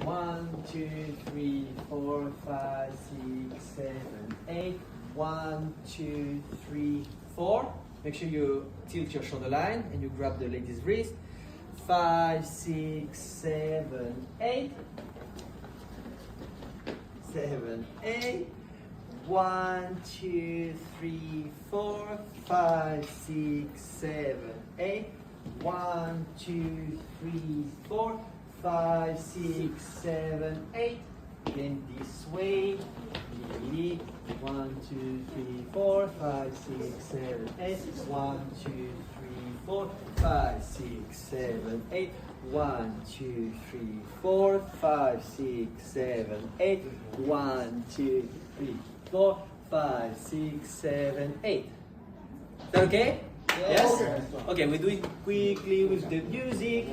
1, 2, 3, 4, 5, 6, 7, 8. 1, 2, 3, 4. Make sure you tilt your shoulder line and you grab the lady's wrist. 5, 6, 7, 8. 7, 8. 1, 2, 3, 4, 5, 6, 7, 8. 1, 2, 3, 4, 5, 6, 7, 8. Then this way. 1, 2, 3, 4, 5, 6, 7, 8. 1, 2, 3, 4, 5, 6, 7, 8. 1, 2, 3, 4, 5, 6, 7, 8. 1, 2, 3, 4, 5, 6, 7, 8. Is that okay? Yes? Okay, we do it quickly with the music.